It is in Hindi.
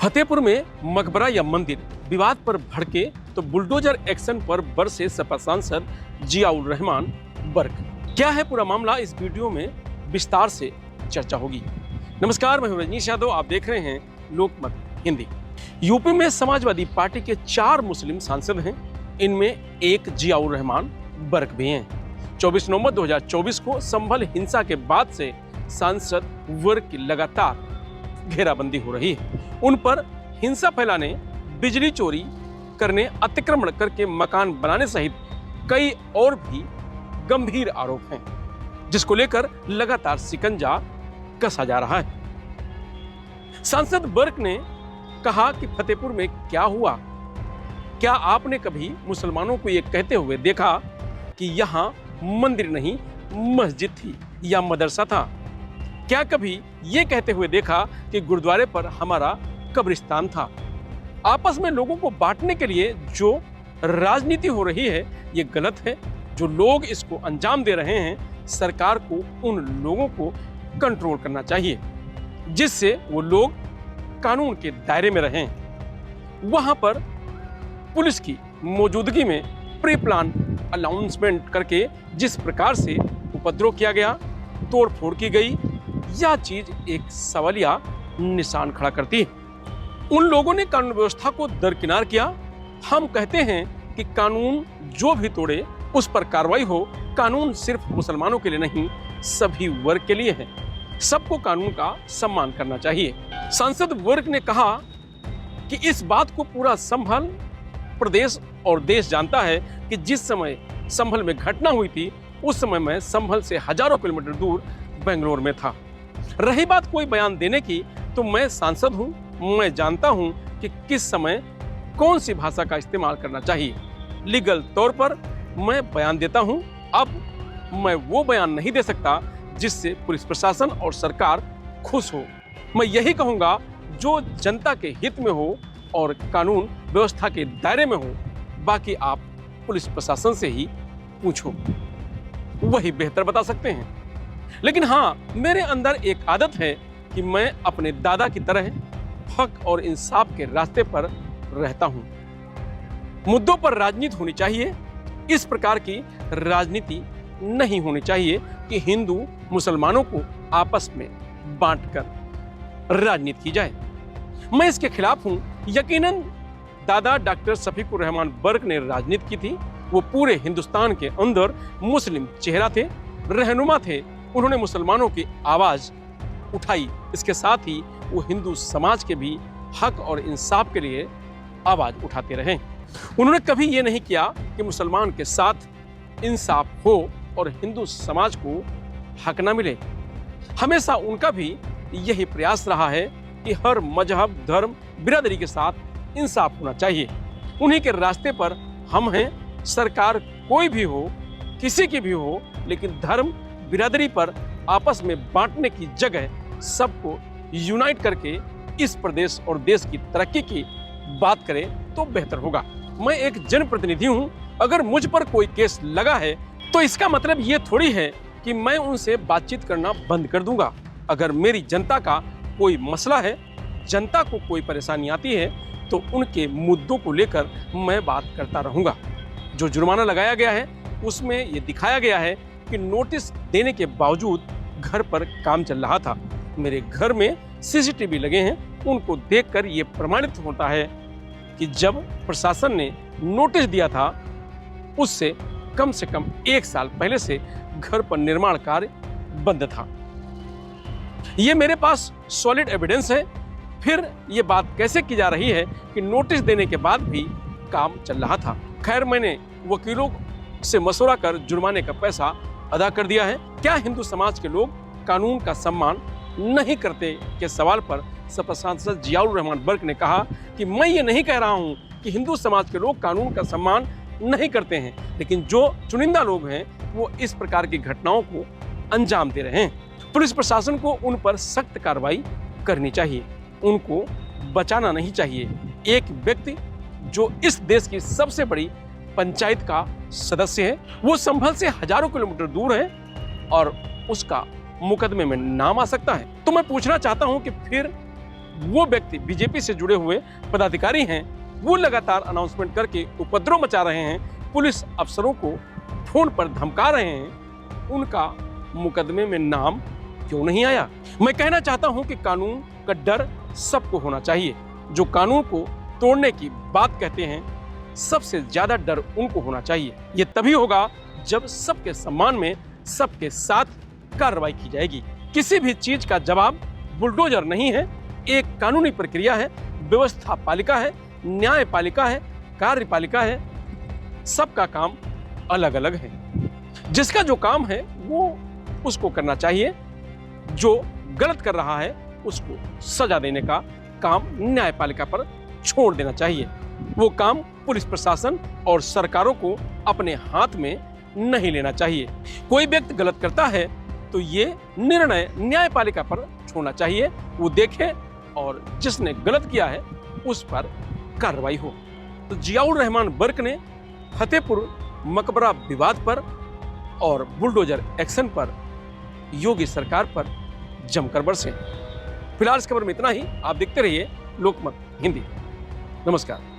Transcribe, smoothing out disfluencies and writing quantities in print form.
फतेहपुर में मकबरा या मंदिर विवाद पर भड़के तो बुलडोजर एक्शन पर बरसे सपा सांसद जियाउर रहमान बर्क। क्या है पूरा मामला, इस वीडियो में विस्तार से चर्चा होगी। नमस्कार, मैं हूं रजनीश यादव, आप देख रहे हैं लोकमत हिंदी। यूपी में समाजवादी पार्टी के 4 मुस्लिम सांसद हैं, इनमें एक जियाउर रहमान बर्क भी हैं। 24 नवंबर 2024 को संभल हिंसा के बाद से सांसद वर्क की लगातार घेराबंदी हो रही है। उन पर हिंसा फैलाने, बिजली चोरी करने, अतिक्रमण करके मकान बनाने सहित कई और भी गंभीर आरोप हैं, जिसको लेकर लगातार शिकंजा कसा जा रहा है। सांसद बर्क ने कहा कि फतेहपुर में क्या हुआ? क्या आपने कभी मुसलमानों को यह कहते हुए देखा कि यहां मंदिर नहीं मस्जिद थी या मदरसा था? क्या कभी ये कहते हुए देखा कि गुरुद्वारे पर हमारा कब्रिस्तान था? आपस में लोगों को बांटने के लिए जो राजनीति हो रही है, ये गलत है। जो लोग इसको अंजाम दे रहे हैं, सरकार को उन लोगों को कंट्रोल करना चाहिए, जिससे वो लोग कानून के दायरे में रहें। वहां पर पुलिस की मौजूदगी में प्री प्लान अनाउंसमेंट करके जिस प्रकार से उपद्रव किया गया, तोड़फोड़ की गई, यह चीज एक सवालिया निशान खड़ा करती है। उन लोगों ने कानून व्यवस्था को दरकिनार किया। हम कहते हैं कि कानून जो भी तोड़े उस पर कार्रवाई हो। कानून सिर्फ मुसलमानों के लिए नहीं, सभी वर्ग के लिए है। सबको कानून का सम्मान करना चाहिए। सांसद वर्ग ने कहा कि इस बात को पूरा संभल प्रदेश और देश जानता है कि जिस समय संभल में घटना हुई थी, उस समय मैं संभल से हजारों किलोमीटर दूर बेंगलोर में था। रही बात कोई बयान देने की, तो मैं सांसद हूं, मैं जानता हूं कि किस समय कौन सी भाषा का इस्तेमाल करना चाहिए। लीगल तौर पर मैं बयान देता हूं। अब मैं वो बयान नहीं दे सकता जिससे पुलिस प्रशासन और सरकार खुश हो। मैं यही कहूंगा जो जनता के हित में हो और कानून व्यवस्था के दायरे में हो। बाकी आप पुलिस प्रशासन से ही पूछो, वही बेहतर बता सकते हैं। लेकिन हाँ, मेरे अंदर एक आदत है कि मैं अपने दादा की तरह हक और इंसाफ के रास्ते पर रहता हूं। मुद्दों पर राजनीति होनी चाहिए। इस प्रकार की राजनीति नहीं होनी चाहिए कि हिंदू मुसलमानों को आपस में बांटकर राजनीति की जाए। मैं इसके खिलाफ हूं। यकीनन दादा डॉक्टर शफीकुर रहमान बर्क ने राजनीति की थी। वो पूरे हिंदुस्तान के अंदर मुस्लिम चेहरा थे, रहनुमा थे। उन्होंने मुसलमानों की आवाज उठाई। इसके साथ ही वो हिंदू समाज के भी हक और इंसाफ के लिए आवाज उठाते रहे। उन्होंने कभी ये नहीं किया कि मुसलमान के साथ इंसाफ हो और हिंदू समाज को हक ना मिले। हमेशा उनका भी यही प्रयास रहा है कि हर मजहब, धर्म, बिरादरी के साथ इंसाफ होना चाहिए। उन्हीं के रास्ते पर हम हैं। सरकार कोई भी हो, किसी की भी हो, लेकिन धर्म बिरादरी पर आपस में बांटने की जगह सबको यूनाइट करके इस प्रदेश और देश की तरक्की की बात करें तो बेहतर होगा। मैं एक जनप्रतिनिधि हूं। अगर मुझ पर कोई केस लगा है तो इसका मतलब ये थोड़ी है कि मैं उनसे बातचीत करना बंद कर दूंगा। अगर मेरी जनता का कोई मसला है, जनता को कोई परेशानी आती है, तो उनके मुद्दों को लेकर मैं बात करता रहूंगा। जो जुर्माना लगाया गया है उसमें ये दिखाया गया है कि नोटिस देने के बावजूद घर पर काम चल रहा था। मेरे घर में सीसीटीवी लगे हैं। उनको देखकर ये प्रमाणित होता है कि जब प्रशासन ने नोटिस दिया था, उससे कम से कम 1 साल पहले से घर पर निर्माण कार्य बंद था। ये मेरे पास सॉलिड एविडेंस है। फिर ये बात कैसे की जा रही है कि नोटिस देने के बाद भी काम चल रहा था? खैर, मैंने वकीलों से मशवरा कर जुर्माने का पैसा अदा कर दिया है। क्या हिंदू समाज के लोग कानून का सम्मान नहीं करते के सवाल पर सपा सांसद जियाउर रहमान बर्क ने कहा कि मैं ये नहीं कह रहा हूं कि हिंदू समाज के लोग कानून का सम्मान नहीं करते हैं, लेकिन जो चुनिंदा लोग हैं वो इस प्रकार की घटनाओं को अंजाम दे रहे हैं। पुलिस प्रशासन को उन पर सख्त कार्रवाई करनी चाहिए, उनको बचाना नहीं चाहिए। एक व्यक्ति जो इस देश की सबसे बड़ी पंचायत का सदस्य है, वो संभल से हजारों किलोमीटर दूर है और उसका मुकदमे में नाम आ सकता है। तो मैं पूछना चाहता हूं कि फिर वो व्यक्ति बीजेपी से जुड़े हुए पदाधिकारी हैं, वो लगातार अनाउंसमेंट करके उपद्रव मचा रहे हैं, पुलिस अफसरों को फोन पर धमका रहे हैं, उनका मुकदमे में नाम क्यों नहीं आया? मैं कहना चाहता हूं कि कानून का डर सबको होना चाहिए। जो कानून को तोड़ने की बात कहते हैं, सबसे ज्यादा डर उनको होना चाहिए। ये तभी होगा जब सबके सम्मान में सबके साथ कार्रवाई की जाएगी। किसी भी चीज का जवाब बुलडोजर नहीं है, एक कानूनी प्रक्रिया है, व्यवस्था पालिका है, न्यायपालिका है, कार्यपालिका है, सबका काम अलग अलग है। जिसका जो काम है वो उसको करना चाहिए, जो गलत कर रहा है उसको सजा देने का काम न्यायपालिका पर छोड़ देना चाहिए। वो काम पुलिस प्रशासन और सरकारों को अपने हाथ में नहीं लेना चाहिए। कोई व्यक्ति गलत करता है तो ये निर्णय न्यायपालिका पर छोड़ना चाहिए, वो देखे और जिसने गलत किया है उस पर कार्रवाई हो। तो जियाउर रहमान बर्क ने फतेहपुर मकबरा विवाद पर और बुलडोजर एक्शन पर योगी सरकार पर जमकर बरसे। फिलहाल इस खबर में इतना ही। आप देखते रहिए लोकमत हिंदी। नमस्कार।